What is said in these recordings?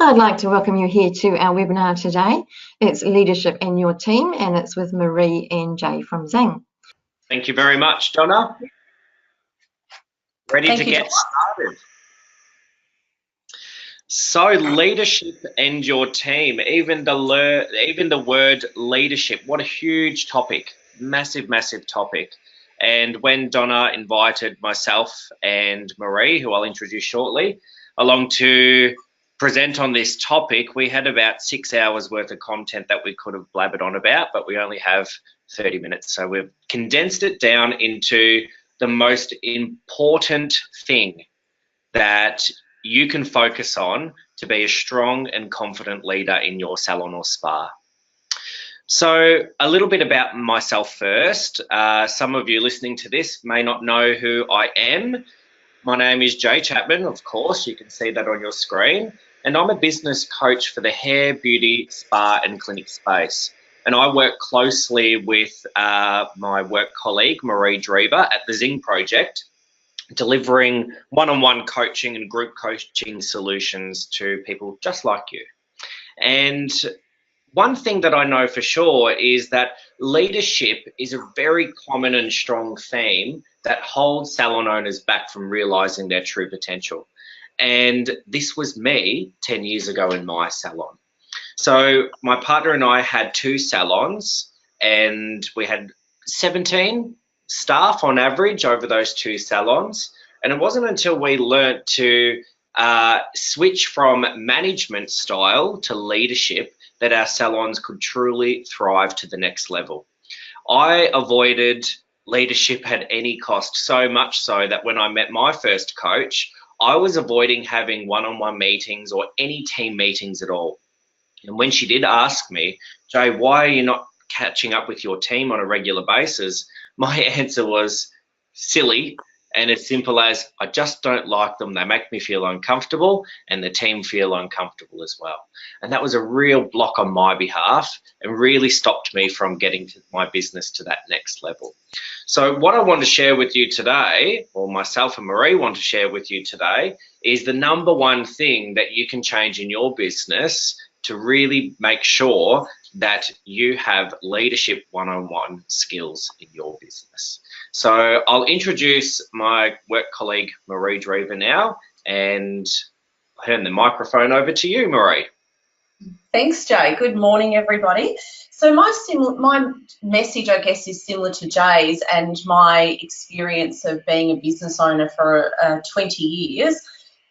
I'd like to welcome you here to our webinar today. It's Leadership in Your Team, and it's with Marie and Jay from ZING. Thank you very much, Donna. Ready to get started. So leadership and your team, even the word leadership, what a huge topic, massive topic. And when Donna invited myself and Marie, who I'll introduce shortly, along to present on this topic, we had about 6 hours worth of content that we could have blabbered on about, but we only have 30 minutes. So we've condensed it down into the most important thing that you can focus on to be a strong and confident leader in your salon or spa. So a little bit about myself first. Some of you listening to this may not know who I am. My name is Jay Chapman, of course, you can see that on your screen. And I'm a business coach for the hair, beauty, spa and clinic space. And I work closely with my work colleague, Marie Drever, at the ZING project, delivering one-on-one coaching and group coaching solutions to people just like you. And one thing that I know for sure is that leadership is a very common and strong theme that holds salon owners back from realizing their true potential. And this was me 10 years ago in my salon. So my partner and I had 2 salons and we had 17 staff on average over those 2 salons. And it wasn't until we learnt to switch from management style to leadership that our salons could truly thrive to the next level. I avoided leadership at any cost, so much so that when I met my first coach, I was avoiding having one-on-one meetings or any team meetings at all. And when she did ask me, Jay, why are you not catching up with your team on a regular basis? My answer was silly and as simple as, I just don't like them. They make me feel uncomfortable and the team feel uncomfortable as well. And that was a real block on my behalf and really stopped me from getting to my business to that next level. So what I want to share with you today, or myself and Marie want to share with you today, is the #1 thing that you can change in your business to really make sure that you have leadership one-on-one skills in your business. So I'll introduce my work colleague, Marie Drever, now, and I'll hand the microphone over to you, Marie. Thanks, Jay. Good morning, everybody. So my message, I guess, is similar to Jay's, and my experience of being a business owner for 20 years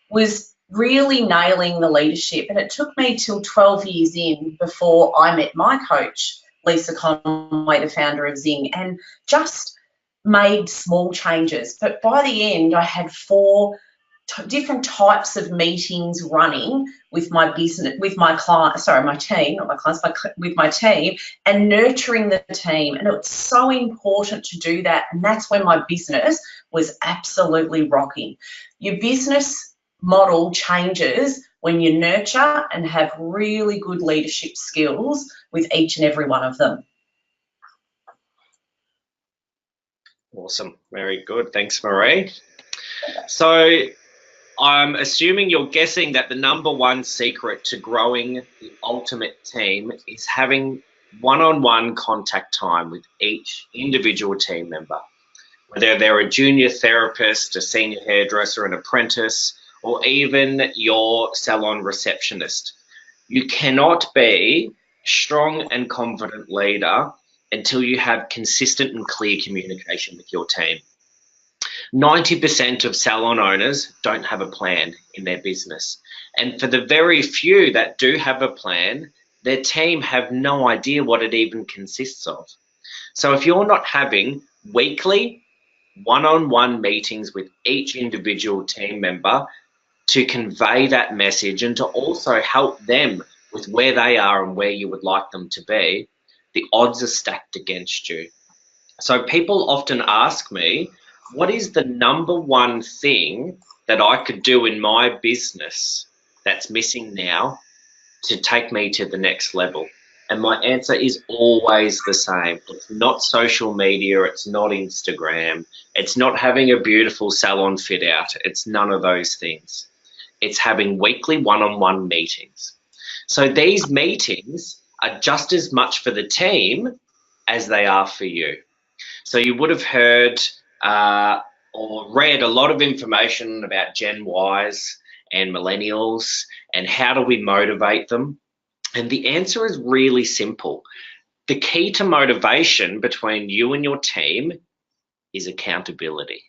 was really nailing the leadership. And it took me till 12 years in before I met my coach, Lisa Conway, the founder of ZING, and just made small changes. But by the end, I had 4 different types of meetings running with my business, with my client, sorry, my team, not my clients, with my team, and nurturing the team. And it's so important to do that. And that's when my business was absolutely rocking. Your business model changes when you nurture and have really good leadership skills with each and every one of them. Awesome, very good. Thanks, Marie. So I'm assuming you're guessing that the #1 secret to growing the ultimate team is having one-on-one contact time with each individual team member, whether they're a junior therapist, a senior hairdresser, an apprentice, or even your salon receptionist. You cannot be a strong and confident leader until you have consistent and clear communication with your team. 90% of salon owners don't have a plan in their business. And for the very few that do have a plan, their team have no idea what it even consists of. So if you're not having weekly one-on-one meetings with each individual team member to convey that message and to also help them with where they are and where you would like them to be, the odds are stacked against you. So people often ask me, what is the #1 thing that I could do in my business that's missing now to take me to the next level? And my answer is always the same. It's not social media, it's not Instagram, it's not having a beautiful salon fit out, it's none of those things. It's having weekly one-on-one meetings. So these meetings are just as much for the team as they are for you. So you would have heard or read a lot of information about Gen Ys and millennials and how do we motivate them? And the answer is really simple. The key to motivation between you and your team is accountability.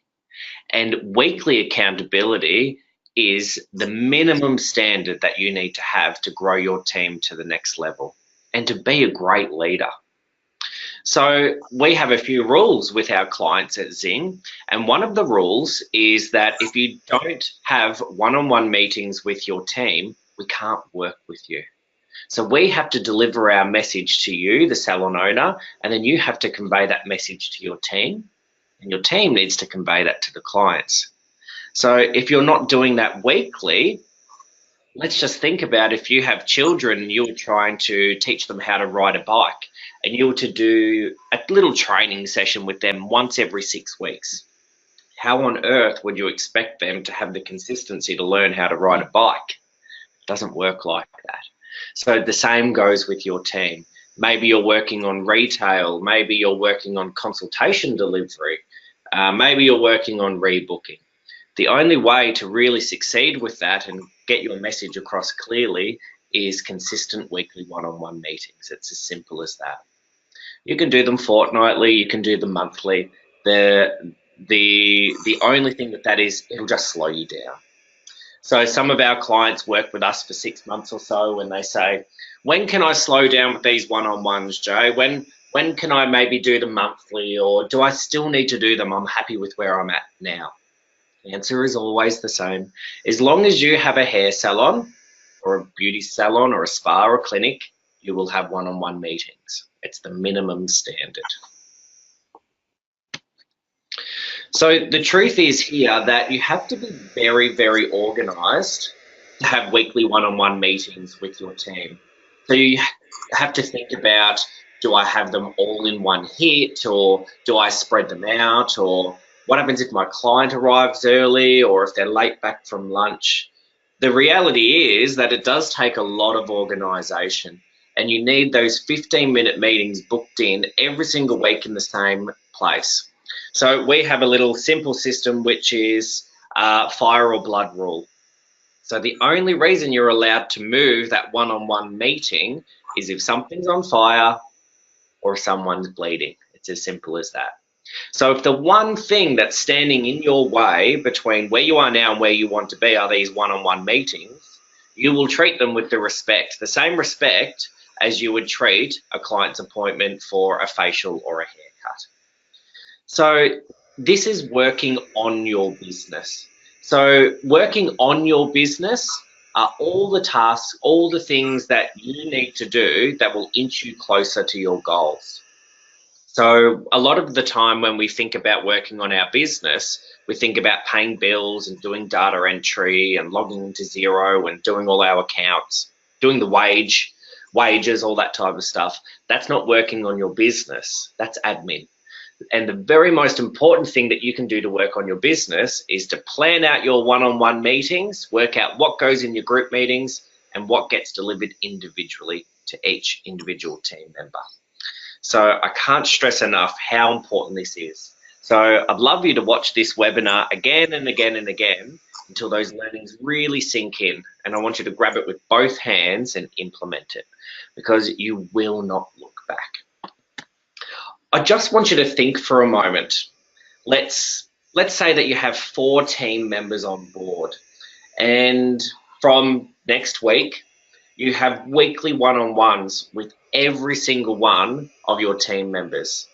And weekly accountability is the minimum standard that you need to have to grow your team to the next level and to be a great leader. So we have a few rules with our clients at ZING, and one of the rules is that if you don't have one-on-one meetings with your team, we can't work with you. So we have to deliver our message to you, the salon owner, and then you have to convey that message to your team, and your team needs to convey that to the clients. So if you're not doing that weekly, let's just think about if you have children and you're trying to teach them how to ride a bike and you were to do a little training session with them once every 6 weeks. How on earth would you expect them to have the consistency to learn how to ride a bike? It doesn't work like that. So the same goes with your team. Maybe you're working on retail, maybe you're working on consultation delivery, maybe you're working on rebooking. The only way to really succeed with that and get your message across clearly is consistent weekly one-on-one meetings. It's as simple as that. You can do them fortnightly, you can do them monthly. The only thing with that is it'll just slow you down. So some of our clients work with us for 6 months or so and they say, when can I slow down with these one-on-ones, Joe? When can I maybe do them monthly, or do I still need to do them? I'm happy with where I'm at now. The answer is always the same. As long as you have a hair salon or a beauty salon or a spa or clinic, you will have one-on-one meetings. It's the minimum standard. So the truth is here that you have to be very, very organized to have weekly one-on-one meetings with your team. So you have to think about, do I have them all in one hit, or do I spread them out, or what happens if my client arrives early or if they're late back from lunch? The reality is that it does take a lot of organization, and you need those 15-minute meetings booked in every single week in the same place. So we have a little simple system which is fire or blood rule. So the only reason you're allowed to move that one-on-one meeting is if something's on fire or someone's bleeding. It's as simple as that. So if the one thing that's standing in your way between where you are now and where you want to be are these one-on-one meetings, you will treat them with the same respect as you would treat a client's appointment for a facial or a haircut. So this is working on your business. So working on your business are all the tasks, all the things that you need to do that will inch you closer to your goals. So a lot of the time when we think about working on our business, we think about paying bills and doing data entry and logging into Xero and doing all our accounts, doing the wages, all that type of stuff. That's not working on your business, that's admin. And the very most important thing that you can do to work on your business is to plan out your one-on-one meetings, work out what goes in your group meetings and what gets delivered individually to each individual team member. So I can't stress enough how important this is. So I'd love you to watch this webinar again and again and again until those learnings really sink in. And I want you to grab it with both hands and implement it, because you will not look back. I just want you to think for a moment. Let's say that you have 4 team members on board, and from next week, you have weekly one-on-ones with every single one of your team members.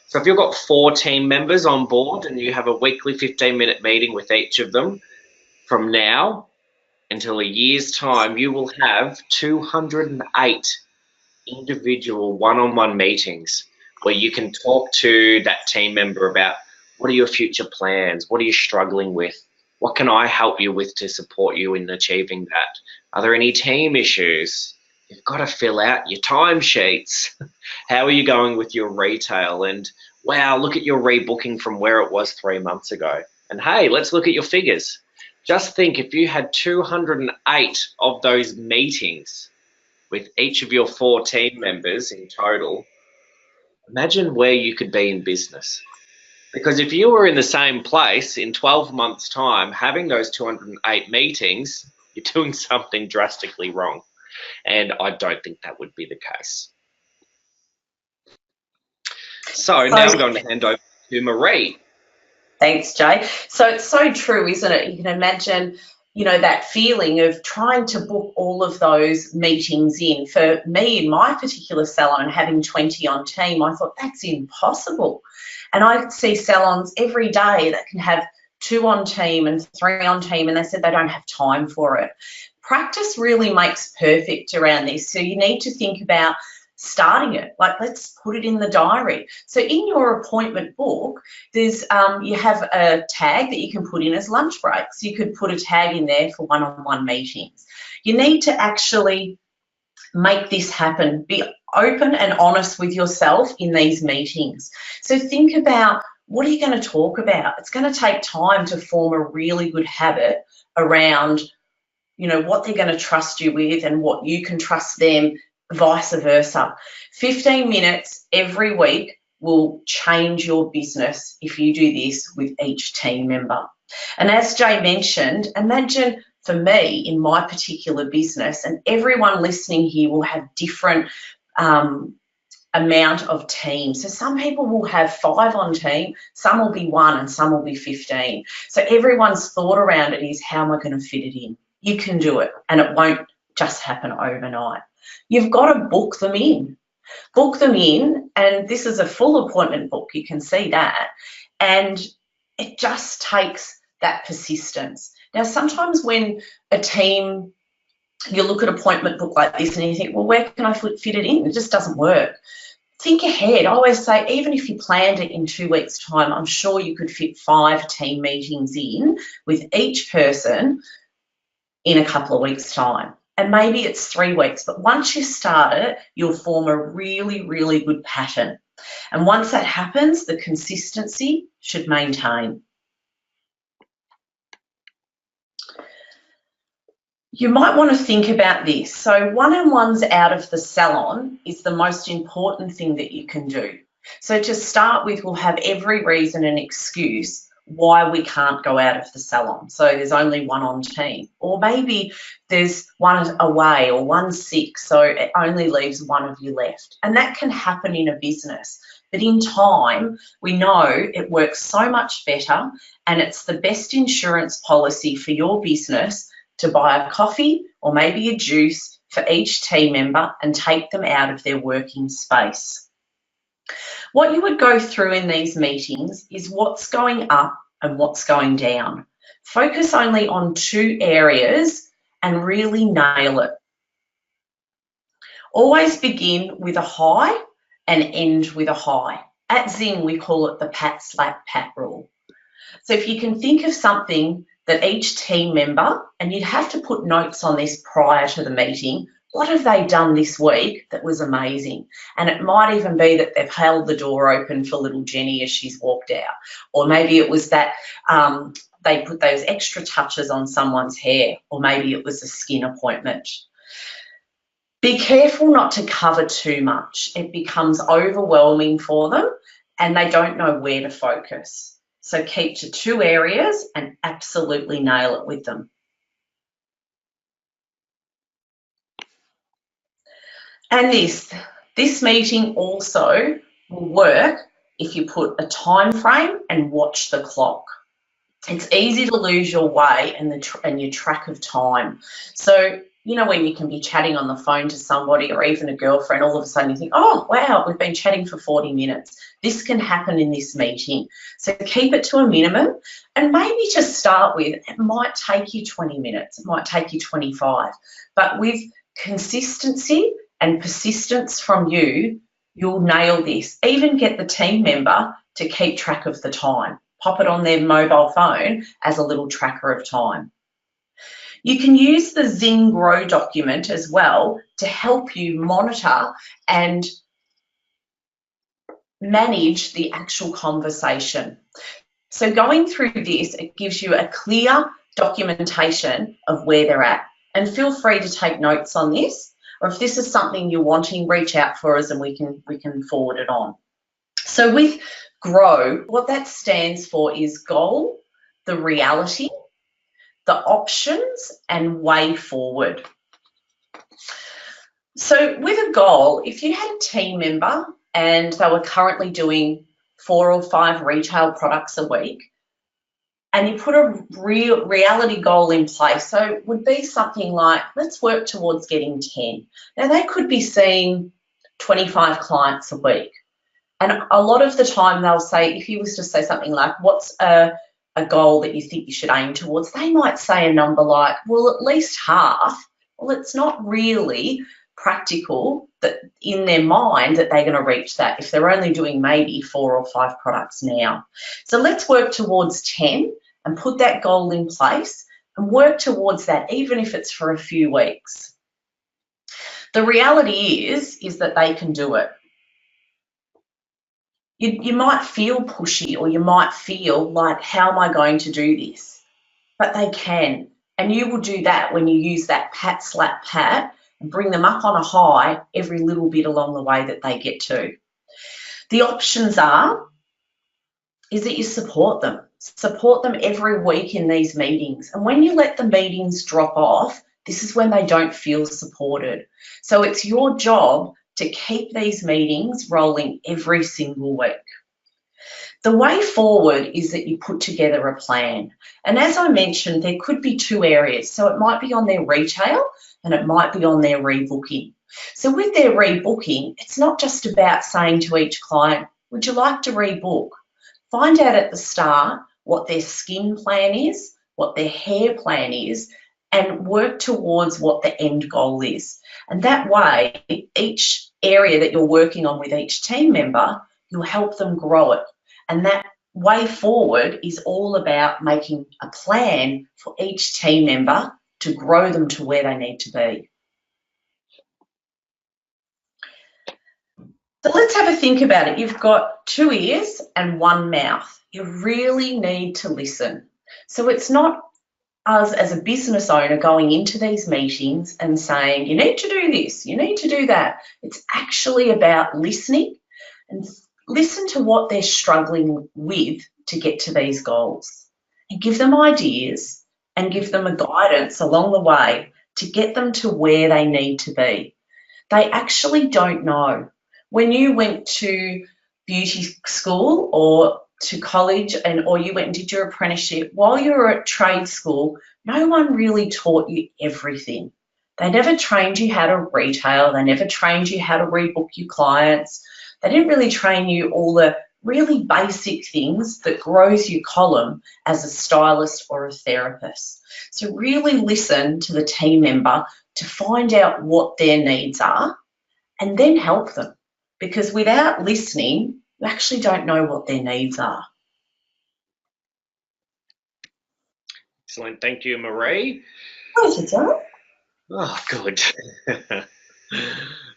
So if you've got 4 team members on board and you have a weekly 15-minute meeting with each of them, from now until a year's time, you will have 208 individual one-on-one meetings where you can talk to that team member about what are your future plans, what are you struggling with, what can I help you with to support you in achieving that? Are there any team issues? You've got to fill out your timesheets. How are you going with your retail? And wow, look at your rebooking from where it was 3 months ago. And hey, let's look at your figures. Just think, if you had 208 of those meetings with each of your 4 team members in total, imagine where you could be in business. Because if you were in the same place in 12 months' time, having those 208 meetings, you're doing something drastically wrong. And I don't think that would be the case. So now I'm going to hand over to Marie. Thanks, Jay. So it's so true, isn't it? You can imagine, you know, that feeling of trying to book all of those meetings in. For me, in my particular salon, having 20 on team, I thought that's impossible. And I see salons every day that can have 2 on team and 3 on team, and they said they don't have time for it. Practice really makes perfect around this. So you need to think about starting it, like let's put it in the diary. So in your appointment book, there's you have a tag that you can put in as lunch breaks. You could put a tag in there for one-on-one meetings. You need to actually make this happen. Be open and honest with yourself in these meetings. So think about, what are you going to talk about? It's going to take time to form a really good habit around, you know, what they're going to trust you with and what you can trust them, vice versa. 15 minutes every week will change your business if you do this with each team member. And as Jay mentioned, imagine for me in my particular business, and everyone listening here will have different amount of teams. So some people will have 5 on team, some will be 1 and some will be 15. So everyone's thought around it is, how am I going to fit it in? You can do it, and it won't just happen overnight. You've got to book them in. Book them in, and this is a full appointment book, you can see that, and it just takes that persistence. Now, sometimes when a team, you look at appointment book like this and you think, well, where can I fit it in? It just doesn't work. Think ahead. I always say, even if you planned it in 2 weeks' time, I'm sure you could fit 5 team meetings in with each person in a couple of weeks' time. And maybe it's 3 weeks, but once you start it, you'll form a really, really good pattern. And once that happens, the consistency should maintain. You might want to think about this. So one-on-ones out of the salon is the most important thing that you can do. So to start with, we'll have every reason and excuse why we can't go out of the salon. So there's only 1 on team, or maybe there's 1 away or 1 sick, so it only leaves 1 of you left. And that can happen in a business. But in time, we know it works so much better, and it's the best insurance policy for your business to buy a coffee or maybe a juice for each team member and take them out of their working space. What you would go through in these meetings is what's going up and what's going down. Focus only on 2 areas and really nail it. Always begin with a high and end with a high. At ZING, we call it the pat, slap, pat rule. So if you can think of something that each team member, and you'd have to put notes on this prior to the meeting, what have they done this week that was amazing? And it might even be that they've held the door open for little Jenny as she's walked out. Or maybe it was that they put those extra touches on someone's hair, or maybe it was a skin appointment. Be careful not to cover too much. It becomes overwhelming for them and they don't know where to focus. So keep to 2 areas and absolutely nail it with them. And this meeting also will work if you put a time frame and watch the clock. It's easy to lose your way and your track of time. So, you know, when you can be chatting on the phone to somebody or even a girlfriend, all of a sudden you think, oh, wow, we've been chatting for 40 minutes. This can happen in this meeting. So keep it to a minimum, and maybe just start with, it might take you 20 minutes, it might take you 25, but with consistency and persistence from you, you'll nail this. Even get the team member to keep track of the time. Pop it on their mobile phone as a little tracker of time. You can use the ZING Grow document as well to help you monitor and manage the actual conversation. So going through this, it gives you a clear documentation of where they're at. And feel free to take notes on this, or if this is something you're wanting, reach out for us and we can forward it on. So with GROW, what that stands for is goal, the reality, the options, and way forward. So with a goal, if you had a team member and they were currently doing 4 or 5 retail products a week, and you put a reality goal in place, so it would be something like, let's work towards getting 10. Now they could be seeing 25 clients a week. And a lot of the time they'll say, if you was to say something like, what's a goal that you think you should aim towards, they might say a number like, well, at least half. Well, it's not really practical that in their mind that they're going to reach that if they're only doing maybe 4 or 5 products now. So let's work towards 10 and put that goal in place and work towards that, even if it's for a few weeks. The reality is that they can do it. You might feel pushy, or you might feel like, how am I going to do this? But they can. And you will do that when you use that pat, slap, pat, and bring them up on a high every little bit along the way that they get to. The options is that you support them. Support them every week in these meetings. And when you let the meetings drop off, this is when they don't feel supported. So it's your job to keep these meetings rolling every single week. The way forward is that you put together a plan. And as I mentioned, there could be 2 areas. So it might be on their retail and it might be on their rebooking. So with their rebooking, it's not just about saying to each client, would you like to rebook? Find out at the start what their skin plan is, what their hair plan is, and work towards what the end goal is. And that way, each area that you're working on with each team member, you'll help them grow it. And that way forward is all about making a plan for each team member to grow them to where they need to be. So let's have a think about it. You've got 2 ears and 1 mouth. You really need to listen. So it's not us as a business owner going into these meetings and saying, you need to do this, you need to do that. It's actually about listening and listen to what they're struggling with to get to these goals, and give them ideas and give them a guidance along the way to get them to where they need to be. They actually don't know. When you went to beauty school or to college or you went and did your apprenticeship, while you were at trade school, no one really taught you everything. They never trained you how to retail. They never trained you how to rebook your clients. They didn't really train you all the really basic things that grows your column as a stylist or a therapist. So really listen to the team member to find out what their needs are and then help them. Because without listening, you actually don't know what their needs are. Excellent. Thank you, Marie. Pleasure, John. Oh, good.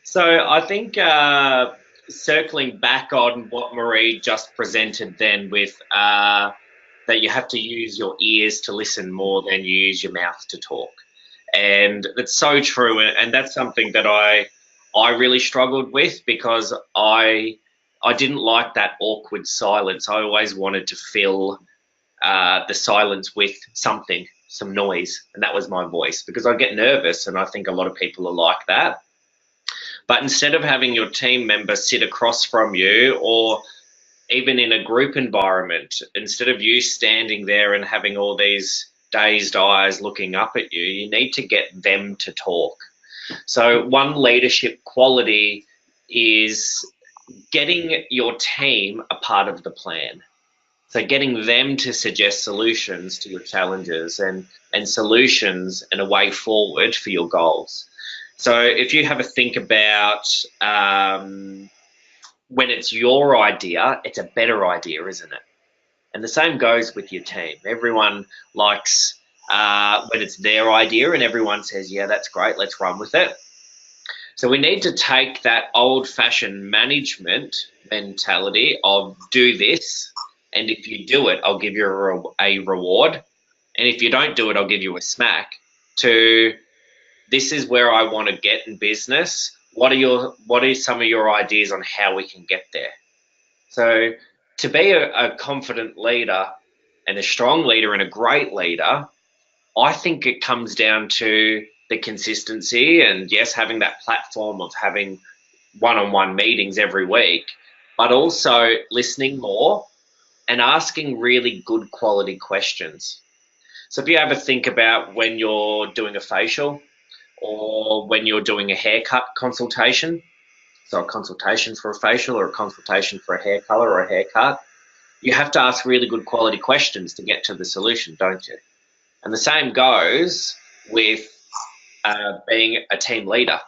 So I think circling back on what Marie just presented then with that you have to use your ears to listen more than you use your mouth to talk. And that's so true. And that's something that I really struggled with, because I didn't like that awkward silence. I always wanted to fill the silence with something, some noise, and that was my voice, because I get nervous, and I think a lot of people are like that. But instead of having your team member sit across from you, or even in a group environment, instead of you standing there and having all these dazed eyes looking up at you, you need to get them to talk. So one leadership quality is getting your team a part of the plan. So getting them to suggest solutions to your challenges and solutions and a way forward for your goals. So if you have a think about when it's your idea, it's a better idea, isn't it? And the same goes with your team. Everyone likes when it's their idea and everyone says, yeah, that's great, let's run with it. So we need to take that old-fashioned management mentality of do this, and if you do it, I'll give you a reward, and if you don't do it, I'll give you a smack, to this is where I want to get in business. What are some of your ideas on how we can get there? So to be a confident leader and a strong leader and a great leader, I think it comes down to the consistency and, yes, having that platform of having one-on-one meetings every week, but also listening more and asking really good quality questions. So if you ever think about when you're doing a facial or when you're doing a haircut consultation, so a consultation for a facial or a consultation for a hair color or a haircut, you have to ask really good quality questions to get to the solution, don't you? And the same goes with being a team leader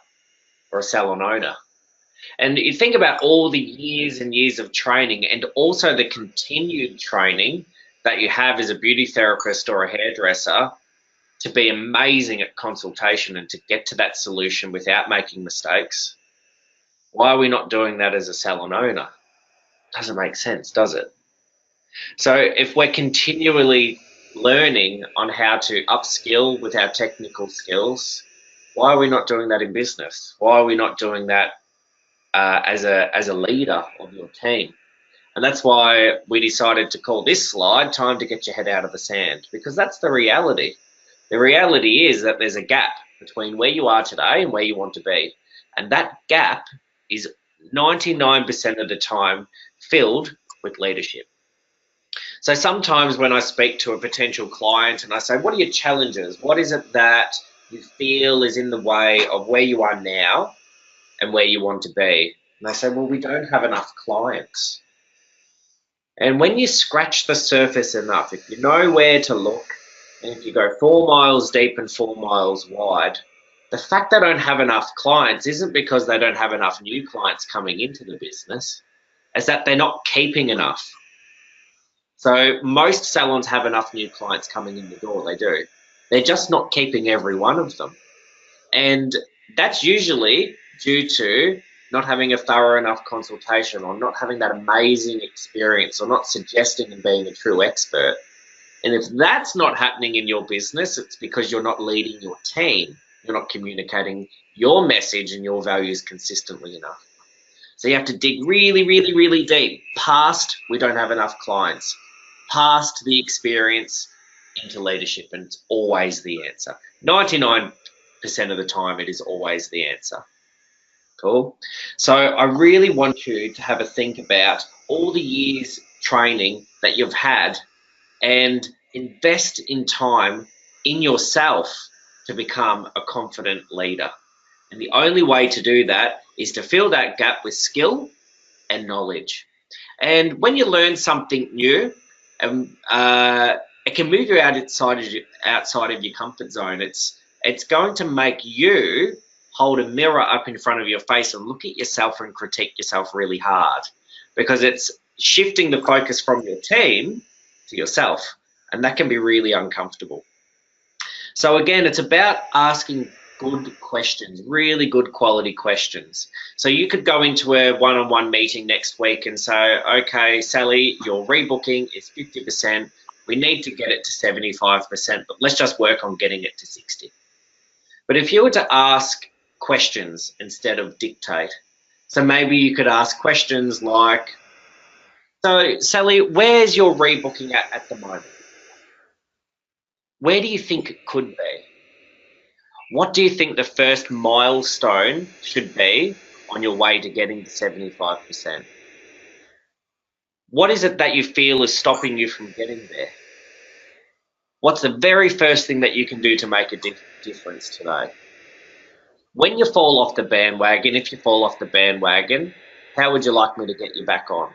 or a salon owner. And you think about all the years and years of training and also the continued training that you have as a beauty therapist or a hairdresser to be amazing at consultation and to get to that solution without making mistakes. Why are we not doing that as a salon owner? Doesn't make sense, does it? So if we're continually learning on how to upskill with our technical skills, why are we not doing that in business? Why are we not doing that as a leader of your team? And that's why we decided to call this slide "Time to Get Your Head Out of the Sand," because that's the reality. The reality is that there's a gap between where you are today and where you want to be. And that gap is 99% of the time filled with leadership. So sometimes when I speak to a potential client and I say, what are your challenges? What is it that you feel is in the way of where you are now and where you want to be? And they say, well, we don't have enough clients. And when you scratch the surface enough, if you know where to look, and if you go 4 miles deep and 4 miles wide, the fact they don't have enough clients isn't because they don't have enough new clients coming into the business, it's that they're not keeping enough. So most salons have enough new clients coming in the door, they do. They're just not keeping every one of them. And that's usually due to not having a thorough enough consultation or not having that amazing experience or not suggesting and being a true expert. And if that's not happening in your business, it's because you're not leading your team. You're not communicating your message and your values consistently enough. So you have to dig really, really, really deep past we don't have enough clients, past the experience into leadership, and it's always the answer. 99% of the time, it is always the answer. Cool. So I really want you to have a think about all the years training that you've had and invest in time in yourself to become a confident leader. And the only way to do that is to fill that gap with skill and knowledge. And when you learn something new, it can move you outside of your comfort zone. It's going to make you hold a mirror up in front of your face and look at yourself and critique yourself really hard, because it's shifting the focus from your team to yourself, and that can be really uncomfortable. So again, it's about asking good questions, really good quality questions. So you could go into a one-on-one meeting next week and say, okay, Sally, your rebooking is 50%. We need to get it to 75%, but let's just work on getting it to 60. But if you were to ask questions instead of dictate, so maybe you could ask questions like, so Sally, where's your rebooking at the moment? Where do you think it could be? What do you think the first milestone should be on your way to getting to 75%? What is it that you feel is stopping you from getting there? What's the very first thing that you can do to make a difference today? When you fall off the bandwagon, if you fall off the bandwagon, how would you like me to get you back on?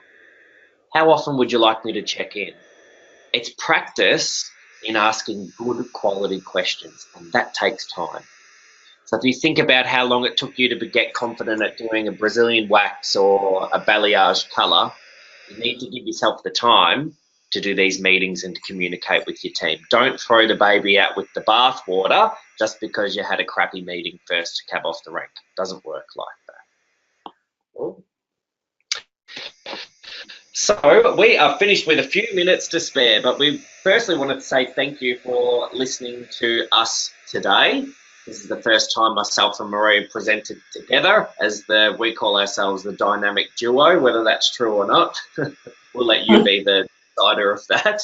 How often would you like me to check in? It's practice in asking good quality questions, and that takes time. So if you think about how long it took you to get confident at doing a Brazilian wax or a balayage colour, you need to give yourself the time to do these meetings and to communicate with your team. Don't throw the baby out with the bathwater just because you had a crappy meeting first to cab off the rank. It doesn't work like that. So we are finished with a few minutes to spare, but we firstly wanted to say thank you for listening to us today. This is the first time myself and Marie presented together as we call ourselves the dynamic duo. Whether that's true or not, we'll let you be the decider of that.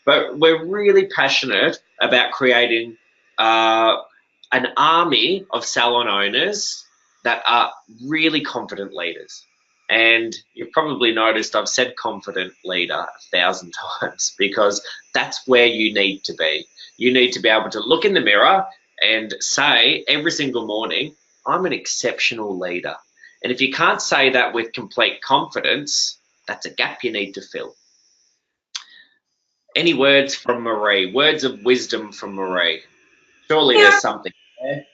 But we're really passionate about creating an army of salon owners that are really confident leaders. And you've probably noticed I've said confident leader 1,000 times because that's where you need to be. You need to be able to look in the mirror and say every single morning, I'm an exceptional leader. And if you can't say that with complete confidence, that's a gap you need to fill. Any words from Marie? Words of wisdom from Marie? Surely there's something there.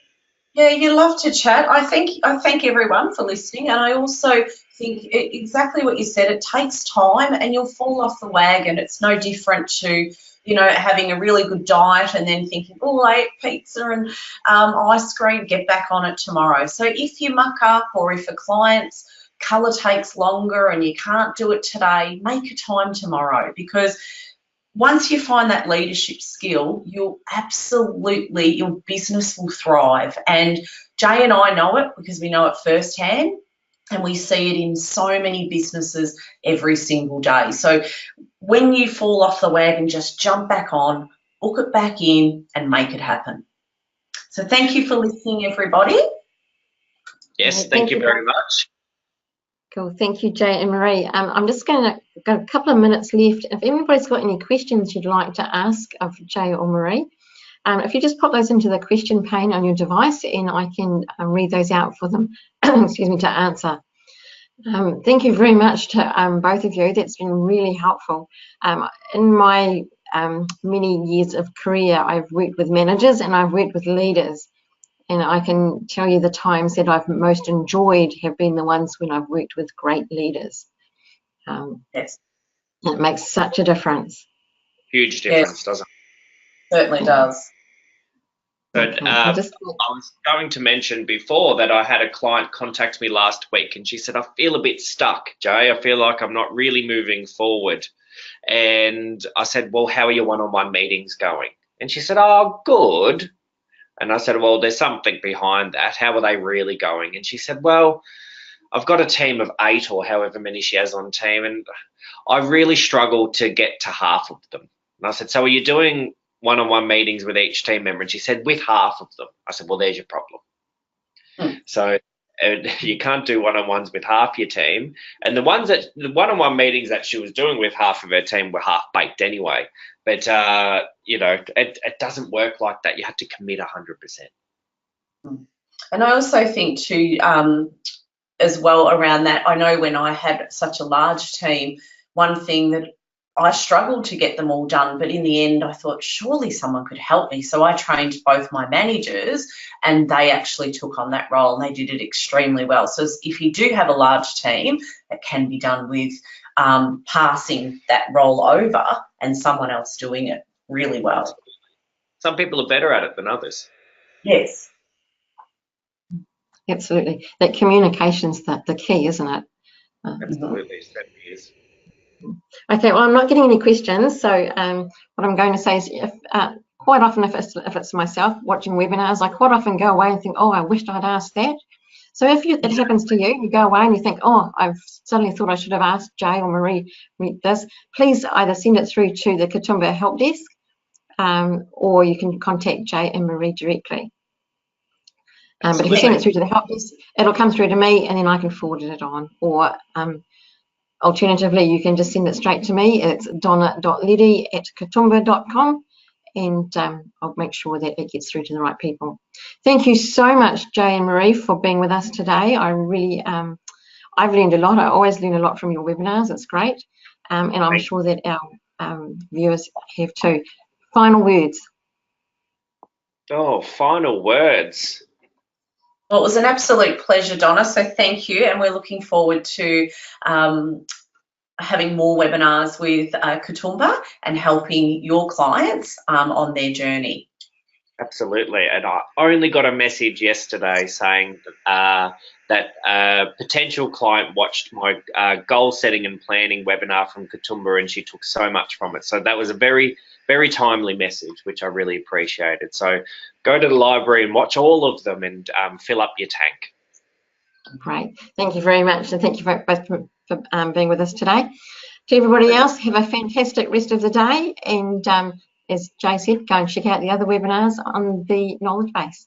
Yeah, you love to chat. I thank everyone for listening, and I also think exactly what you said. It takes time, and you'll fall off the wagon. It's no different to, you know, having a really good diet and then thinking, oh, I ate pizza and ice cream, get back on it tomorrow. So if you muck up, or if a client's colour takes longer and you can't do it today, make a time tomorrow, because once you find that leadership skill, your business will thrive. And Jay and I know it because we know it firsthand, and we see it in so many businesses every single day. So when you fall off the wagon, just jump back on, book it back in, and make it happen. So thank you for listening, everybody. Yes, thank you very much. Cool. Thank you, Jay and Marie. I'm just going to got a couple of minutes left. If anybody's got any questions you'd like to ask of Jay or Marie, if you just pop those into the question pane on your device, and I can read those out for them, excuse me, to answer. Thank you very much to both of you. That's been really helpful. In my many years of career, I've worked with managers and I've worked with leaders. And I can tell you the times that I've most enjoyed have been the ones when I've worked with great leaders. Yes. It makes such a difference. Huge difference, doesn't it? Certainly does. But I was going to mention before that I had a client contact me last week, and she said, I feel a bit stuck, Jay. I feel like I'm not really moving forward. And I said, well, how are your one-on-one meetings going? And she said, oh, good. And I said, well, there's something behind that. How are they really going? And she said, well, I've got a team of 8 or however many she has on team, and I really struggle to get to half of them. And I said, so are you doing one-on-one meetings with each team member? And she said, with half of them. I said, well, there's your problem. So you can't do one-on-ones with half your team. And the one-on-one meetings that she was doing with half of her team were half-baked anyway. But, you know, it doesn't work like that. You have to commit 100%. And I also think too, as well around that, I know when I had such a large team, one thing that I struggled to get them all done, but in the end I thought surely someone could help me. So I trained both my managers, and they actually took on that role, and they did it extremely well. So if you do have a large team, it can be done with passing that role over and someone else doing it really well. Some people are better at it than others. Yes. Absolutely. That communication's the key, isn't it? Absolutely, it certainly is. Okay, well, I'm not getting any questions, so what I'm going to say is, quite often if it's myself watching webinars, I quite often go away and think, oh, I wished I'd asked that. So if it happens to you, you go away and you think, oh, I've suddenly thought I should have asked Jay or Marie this, please either send it through to the Katoomba help desk, or you can contact Jay and Marie directly. But if you send it through to the help desk, it'll come through to me, and then I can forward it on. Or alternatively, you can just send it straight to me. It's donna.liddy@katoomba.com, and I'll make sure that it gets through to the right people. Thank you so much, Jay and Marie, for being with us today. I've learned a lot. I always learn a lot from your webinars. It's great, and I'm sure that our viewers have too. Final words. Oh, final words. Well, it was an absolute pleasure, Donna, so thank you, and we're looking forward to having more webinars with Katoomba and helping your clients on their journey. Absolutely. And I only got a message yesterday saying that a potential client watched my goal setting and planning webinar from Katoomba, and she took so much from it. So that was a very, very timely message, which I really appreciated. So go to the library and watch all of them and fill up your tank. Great. Thank you very much. And thank you both for being with us today. To everybody else, have a fantastic rest of the day. And as Jay said, go and check out the other webinars on the knowledge base.